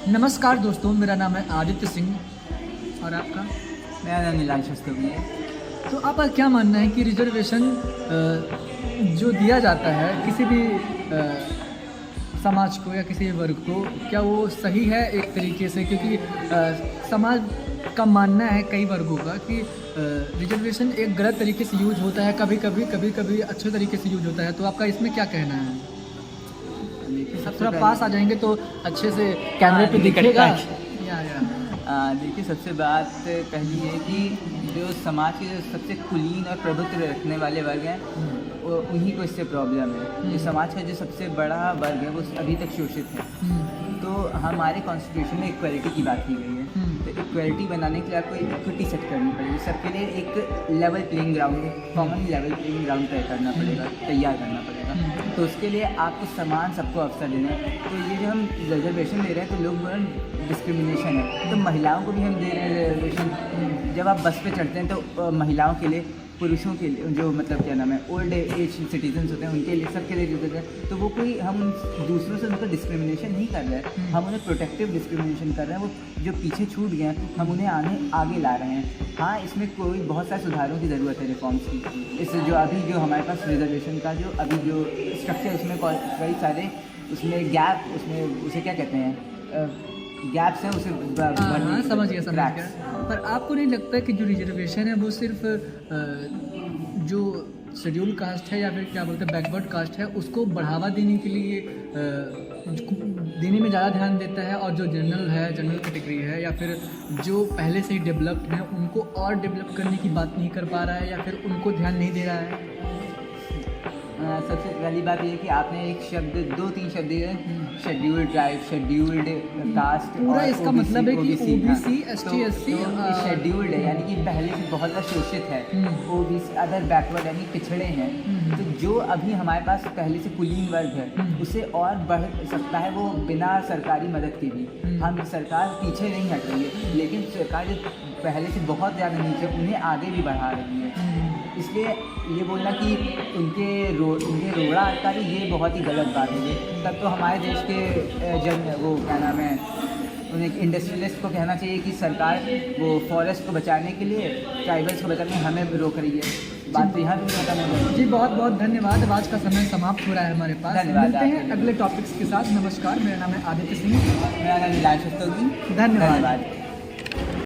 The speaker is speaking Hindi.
नमस्कार दोस्तों, मेरा नाम है आदित्य सिंह और आपका? मेरा नाम नीलांश रस्तोगी है। तो आपका क्या मानना है कि रिजर्वेशन जो दिया जाता है किसी भी समाज को या किसी भी वर्ग को, क्या वो सही है एक तरीके से? क्योंकि समाज का मानना है कई वर्गों का कि रिजर्वेशन एक गलत तरीके से यूज होता है, कभी कभी अच्छे तरीके से यूज होता है। तो आपका इसमें क्या कहना है? सब थोड़ा पास आ जाएंगे तो अच्छे से कैमरे पे दिखेगा। देखिए, सबसे बात पहली है कि जो समाज के जो सबसे कुलीन और प्रभुत्व रखने वाले वर्ग हैं उन्हीं को इससे प्रॉब्लम है। जो समाज का जो सबसे बड़ा वर्ग है वो अभी तक शोषित है। तो हमारे कॉन्स्टिट्यूशन में इक्वलिटी की बात की गई है। तो इक्वलिटी बनाने के लिए आपको इक्विटी सेट करनी पड़ेगी। सबके लिए एक level playing ground, common level playing ground तय करना पड़ेगा, तैयार करना पड़ेगा। तो उसके लिए आपको समान सबको अवसर देना है। तो ये जो हम रिजर्वेशन दे रहे हैं तो लोग बोल डिस्क्रिमिनेशन है। तो महिलाओं को भी हम दे रहे हैं रिजर्वेशन। जब आप बस पे चढ़ते हैं तो महिलाओं के लिए, पुरुषों के लिए, जो मतलब क्या नाम है, ओल्ड एज सिटीजन्स होते हैं, उनके लिए, सबके लिए रिजर्व है। तो वो कोई हम दूसरों से उनको डिस्क्रिमिनेशन नहीं कर रहे हैं, हम उन्हें प्रोटेक्टिव डिस्क्रिमिनेशन कर रहे हैं। वो जो पीछे छूट गए हैं हम उन्हें आगे ला रहे हैं। हाँ, इसमें कोई बहुत सारे सुधारों की ज़रूरत है, रिफॉर्म्स की। इससे जो अभी जो हमारे पास रिजर्वेशन का जो अभी जो स्ट्रक्चर, उसमें कई सारे उसमें गैप, उसमें उसे क्या कहते हैं, गैप्स हैं, उसे समझ गया। पर आपको नहीं लगता कि जो रिजर्वेशन है वो सिर्फ जो शेड्यूल कास्ट है या फिर क्या बोलते हैं बैकवर्ड कास्ट है उसको बढ़ावा देने के लिए देने में ज़्यादा ध्यान देता है, और जो जनरल कैटेगरी है या फिर जो पहले से ही डेवलप्ड है उनको और डेवलप करने की बात नहीं कर पा रहा है या फिर उनको ध्यान नहीं दे रहा है? सबसे पहली बात ये है कि आपने एक शब्द, 2-3 शब्द दिए, शेड्यूल्ड ट्राइब, शेड्यूल्ड कास्ट, पूरा इसका मतलब है कि ओबीसी, एसटी, एससी शेड्यूल्ड है, यानी कि पहले से बहुत ज़्यादा शोषित है। ओबीसी अदर बैकवर्ड यानी पिछड़े हैं। तो जो अभी हमारे पास पहले से कुलीन वर्ग है उसे और बढ़ सकता है वो बिना सरकारी मदद के भी। हम सरकार पीछे नहीं हट रही है, लेकिन सरकार जो पहले से बहुत ज़्यादा नीचे, उन्हें आगे भी बढ़ा रही है। इसलिए ये बोलना कि उनके रोड़ा अटका रही, ये बहुत ही गलत बात है। तब तो हमारे देश के वो क्या नाम है, उन्हें इंडस्ट्रियलिस्ट को कहना चाहिए कि सरकार वो फॉरेस्ट को बचाने के लिए, ट्राइबल्स को बचाने में हमें रोक रही है। बात तो यहाँ भी खत्म हो गई। जी, बहुत बहुत धन्यवाद। आज का समय समाप्त हो रहा है हमारे पास। मिलते हैं अगले टॉपिक्स के साथ। नमस्कार, मेरा नाम है आदित्य सिंह। मेरा नाम नीलांश रस्तोगी। धन्यवाद।